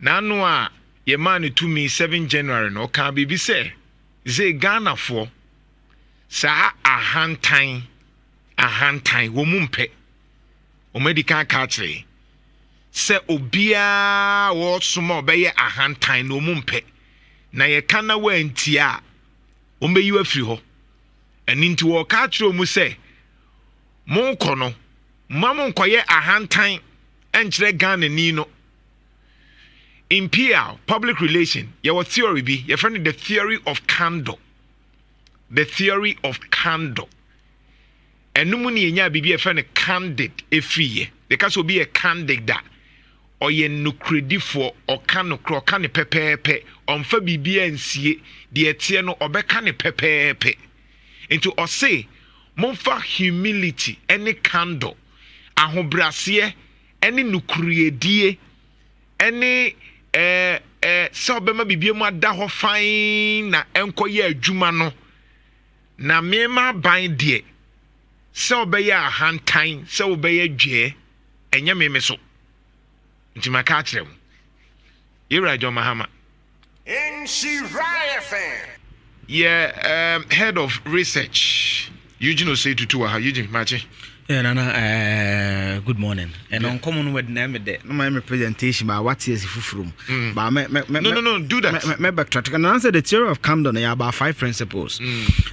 no a ye man to me 7 January no ka bibi say Ghana for sa ahantan wo mumpe o medical catch se obia wo somo obeye ahantan no mumpe na ye kana wa ntia o meyi afiri ho eni nti wo catch mu se mon kono mamon koye ahantan enchire Ghana ni no in PR public relation your theory be your friend the theory of candor enum ne yenya bibi e friend candid efriye the case will be a candid that or ye nukredifo or kanokro kan pepepe omfa bibi ansie de etie no obeka ne pepepe into or say monfa humility any candor ahobrase any nukredie any so bema bibie mu ada ho fine na enkoye adwuma no na mema ban de so obeye ahantan so obeye dwe enye meme so ntima ka kire mu Ira Jo Mahama Nhyira FM head of research Eugene Osei-Tutu Eugene Machi. Yeah, Nana, good morning. And on common with name the my presentation by what is from. But no, do that. Me backtrack and answer the theory of candor about 5 principles.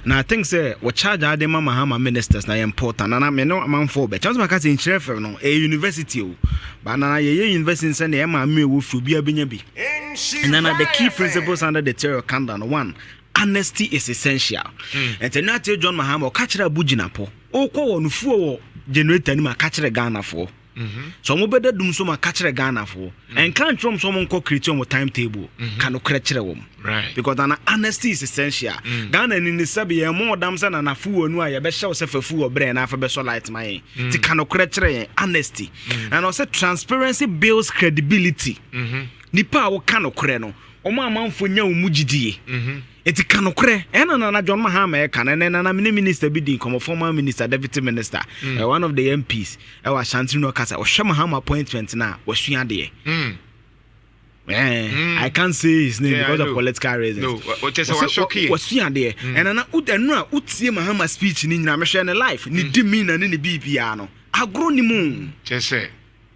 Now I think say what charge are the Mahama ministers na important. And I may know among 4 but just because in chef no a university. But na ye university send the me wo fu bia benyabi. And then the key principles under the theory of candor. 1, honesty is essential. And then I tell John Mahama catch a bujinapo. Oko no fuo generator ni ma catch Ghana for. So mo beda dum so ma catch Ghana for. And can't from someone ko create on timetable. Can no krechere wom. Right. Because an honesty is essential. Ghana ni sabi e more damsa na fuo no a be show se fuo bre na fa be so light my. Ti can no krechere honesty. And also transparency builds credibility. Nipa wo kan no kre no. Omo amanfo nya omugidie. Eti kanokre ena na John Mahama e kan na na minister bi din como former minister deputy minister one of the MPs e wa Shanti no kasa o hwe Mahama appointment na wasua de I can't say his name because of political reasons. No, what just was shocking. Wasua de ena na udenu a utie Mahama speech ni nyina me hwe ne life ni dimi na ni bibia no agro ni mu just say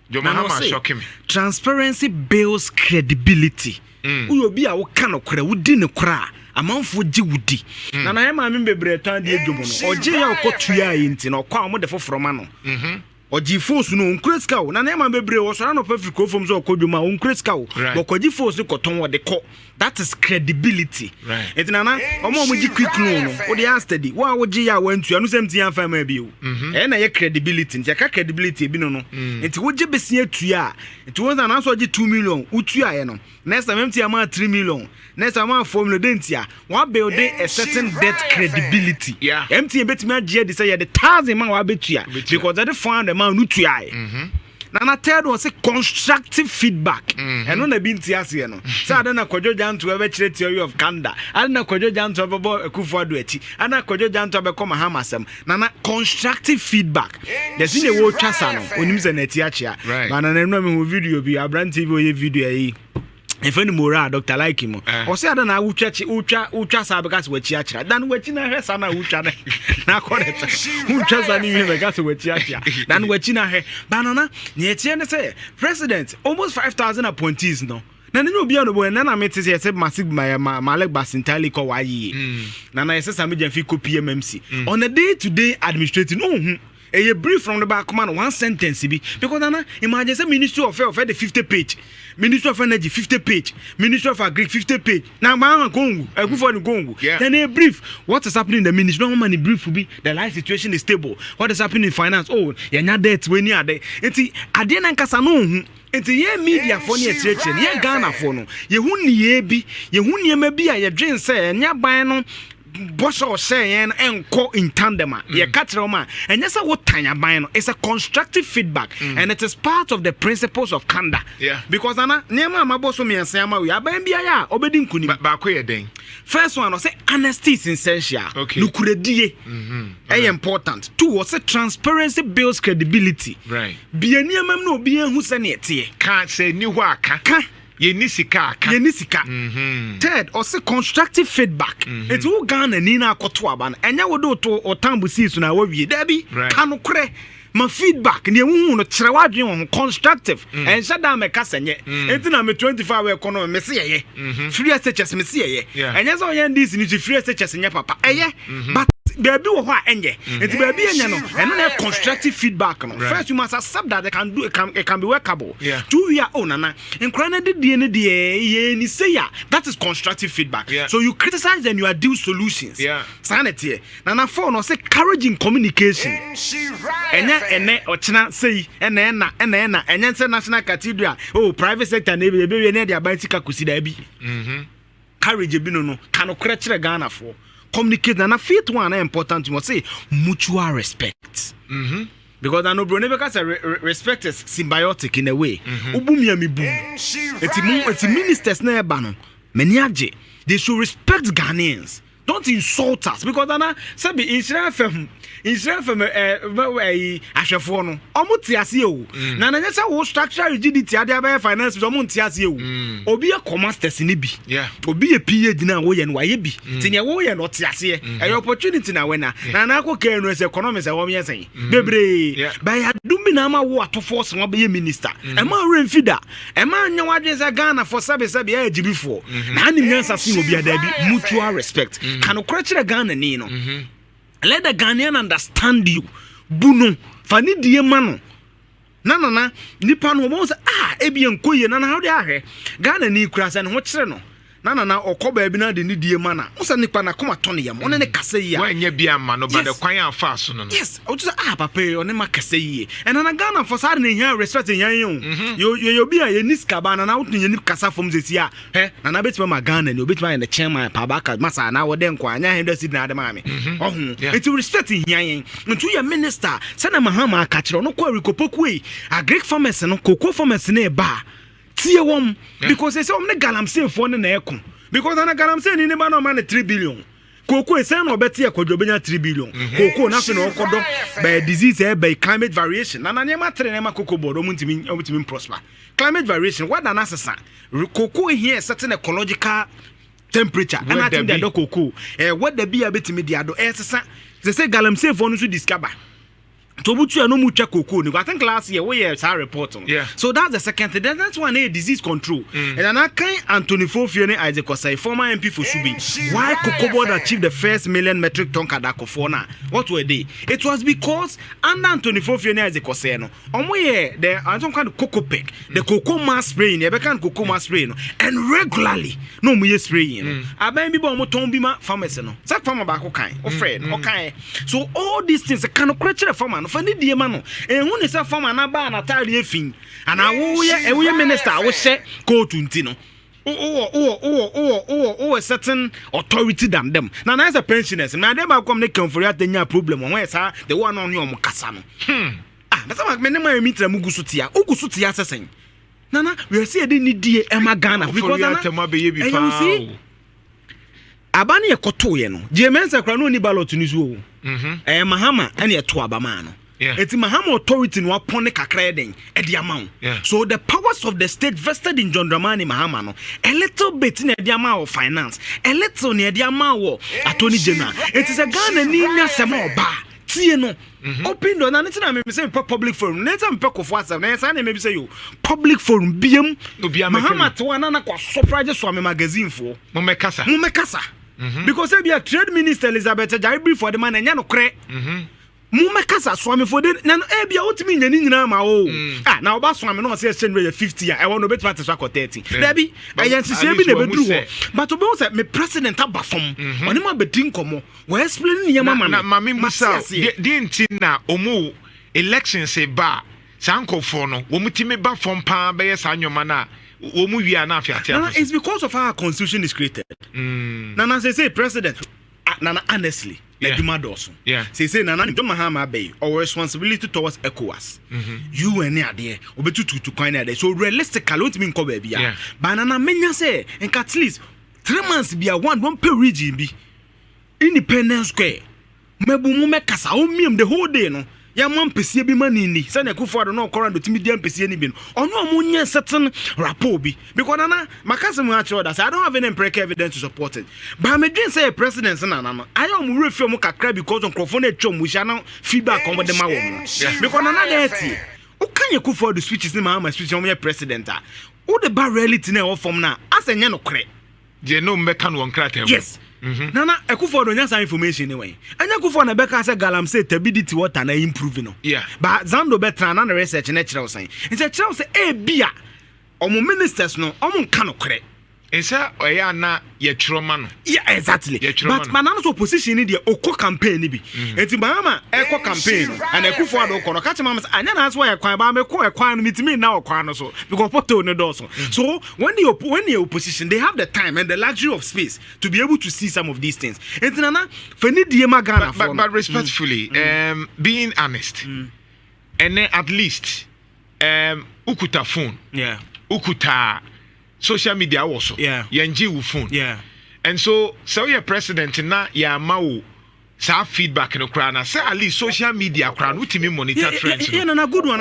John Mahama shocking me. Transparency builds credibility. Uyo bi a wo kanokre wudi ne kra amanfo gi wudi na na ma me bebre tan de adwom no oje ya okotua yi nti no kwa mo de foforo no oji force no onkreska wo na na ma bebre wo so na pafi ko fom so okodwom a onkreska wo bo koji force ko ton wo de ko that is credibility enti na omo gi quick no wo de study wo a wo gi ya wantua no semti an fa ma bi wo na ye credibility nti ka credibility bi no enti wo gi besia tua enti wo na so gi 2 million utua ye no next time empty am 3 million next time am 4 million dentia wa build a certain debt credibility empty betimi age dey say the 1000 man wa betua because that 400 man no tua na third one say constructive feedback eno na bi ntia ase no say adana Kwadwo Jantuah be kire theory of candor adana Kwadwo Jantuah be bo Akufo-Addo achi adana Kwadwo Jantuah be koma hamasem na constructive feedback the thing dey wo twasa no onim se na ti achia but na no me video bi Abran TV oye video yi if any more doctor like him or say that na utwa sa because we chi achira dan we chi na hwe sa na utwa na correct utwa sa ni we because we chi achira dan we chi na hwe banana ne tie ne say president almost 5,000 appointees no na ne obi ano bo na mete say massive Malek Basintali ko wa yi na say some jamfi ko PMMC on a day to day administrating no a brief from the back man 1 sentence be because nana imagine say Ministry of Health the 50 page, Ministry of Energy 50 page, Ministry of Agri 50 page. Now man Congo, Akufo-Addo Congo. Then a brief what is happening in the ministry. No man brief will be the life situation is stable. What is happening in finance? Oh, you're not debt when you are there. Enti ade na nkasa no hu. Enti ye media for ne atreche, ye Ghana for no. Ye hu ni ye bi, ye hu ni ma bi a ye dwen say nya ban no boss or say and enko in tandem ye katroma and yes what tanya ban it's a constructive feedback and it is part of the principles of candor because ana niam ma boss me answer ma we aban bia ya obedi nkuni ba ko ye den first one say honesty is essential nukuredie important. 2 was say transparency builds credibility right bia niam na obi ehu se na etie can say ni ho aka Yenisika. Third, also constructive feedback. It's all Ghana Nina Kotuaban, and ya would do to or Tambu season. I will be Debbie, Kanukre. My feedback, the wound on constructive, and shut down my cousin. And then I'm a 25 economy, Messiah, free such as Messiah, and as I end this in free such as in your papa, but baby, what and it's baby and then have constructive feedback. First, you must accept that they can do it can be workable. 2 year own and credit DNA, say that is constructive feedback. So you criticize and you are due solutions. Sanity. Nana phone or say courage in communication. And or China say and then national cathedral. Oh, private sector maybe near their bicycle could see there be. Courage no cannot crash Ghana for. Communicate and a fifth one important you must say mutual respect. Because I know Brunebeka say respect is symbiotic in a way. Ubumia mi boom. It's ministers na bano. Meniaje. They should respect Ghanaians. Don't insult us because Anna say be Israel fam ahwefo no omuti ase o na na nyesa wo structure rigidity ade aba finance omuti ase o obi e comasters ni bi obi e PhD na wo ye no waye bi tinya wo ye no ti ase e opportunity na wena na na akoko no as economics e wo me sen bebre ba ya dumi na ma wo atofo so be minister e ma remfida e ma anya wadwen se Ghana for sabe e agibifo na anim nyansa sin obi ada bi mutual respect kan okra kire Ghana ni no. Let the Ghanaian understand you. Bunu fani die mano. Na nipa no mo say ebi enko ye na how dey ahwe. Ghana ni kura se ne ho kire no. Na okoba ebi na de ni die mana. Wo say nipa na koma to ne yam. One ne kasa yi a. Wa nya bia ma no ba de kwan afa so no. Yes, o just papa one ma kasa yi. And na Ghana for side ne here respect yan yo bi a ye niska ba na wo tun ye ni kasa fom zesi a. Na betima ma Ghana ni obetima the chairman pa ba ka masa na wo de nkwa anya henda sid na de ma me. It respect yan. Ntu ye minister say na mahama aka kire no kwa rikopoku e. Agric farmers no cocoa farmers na e ba. Because they say I'm galamsey for na ekon because na galamsey ni ba no man 3 billion koko e say no beti akodobenya 3 billion koko na fe no okodo by disease by climate variation na nyema tre na koko bodo mutimi prosper climate variation what na asesa koko here certain ecological temperature and I think that koko what the be abetimi dia do esesa they say galamsey for no so discover Tobutu no mucha koko. I think last year we had a report on. So that's the second thing. That's one disease control. And I kind Anthony Fofione Isaac Osei, former MP for Subi. Why Cocoa Board achieved the first 1 million metric ton kadako for now? What were they? It was because under Anthony Fofione Isaac Osei no. The I don't kind of cocoa pick, the cocoa mass spraying, the can cocoa mass spraying, and regularly no me spraying. I buy me bomo tombima farmers no. That farmer back okay, or friend, okay. So all these things kind of create a farmer. Fani die ma no ehun ne se fama na ba na tare efin ana wo ye minister wo hye court nti no o certain authority than them na as a pensioners na dem akom ne kan for atanya problem won esa the one on your kasa no na sama me ne ma mitra mugusu tia ugusu tia sesen na we see dey ni die e ma Ghana because na you see abani e koto ye no jemensa kra no ni ballot ni so mahama ene e to abama no it's mahama authority no upon the kakra den e di amount so the powers of the state vested in John Dramani Mahama no a little bit in the amount of finance a little near the amount attorney general it is a Ghana ni nya sema oba tie no open door na netina me say public forum neta me peko for WhatsApp na say na me say you public forum biem Mahama to na kwa surprise so me magazine for mo mekasa because be a trade minister Elizabeth Jaibi for the man enya no kre Mume kasa swami for the na bia otimi nya ni nyina ma o na oba swami no say exchange rate 50 I want no bet to swako 30 debi ayensi bi na bedru ho but obe say me president abafom oni ma bedin komo we explain ni yama ma me musa di nti na omu election say ba sankofo no wo mutimi ba fom pa be yes anyoma na wo mu wi ana afiatia it's because of our constitution is created na say president na honestly say nana ni Mahama Bay or responsibility towards ECOWAS. You and there obetutu to coin there. So realistically what mean ko baby ya. But nana menya say and at least 3 months be a one per region be Independence Square. Mebu mu mekasa o miem the whole day no. ya mo mpese bi mani ni say na Akufo Addo no korando timi dia mpese ni bi no ono omunye certain rapport bi because nana makasem ha chiro that I don't have any empirical evidence to support it but me dream say president na no ayo mo refi mo kakra because nkrofo na atwa mo hia na feedback on the ma wo because nana dey tie o kan Akufo Addo speeches ni ma speech o mo president a o the bar reality na o form na asenye no kre je no meka no nkrata yes. Nana Akufo Addo nyasa information anyway. Anya Akufo na beka say galam say turbidity water na improve no. Yeah. But Zando betra na research na kire say. Nse kire say e bia omo ministers no omo nka no kre. Nsa oya na ye troma no. Yeah, exactly. But manana so position ni de okọ campaign ni bi. Enti mama ekọ campaign and Akufo Addo okọ no ka chema say anya na so ye kwan ba me kọ ekwan no mitimi na okwan no so because poto no do so. So when the opposition they have the time and the luxury of space to be able to see some of these things. Enti nana fani die magana for. But respectfully, being honest. And then at least ukuta phone. Yeah. Ukuta social media also. Yeah. Yenji wu phone. Yeah. And so your president na ya mawo sa feedback no kra na say at least social media kra no timi monitor trends. Yeah, no, good one.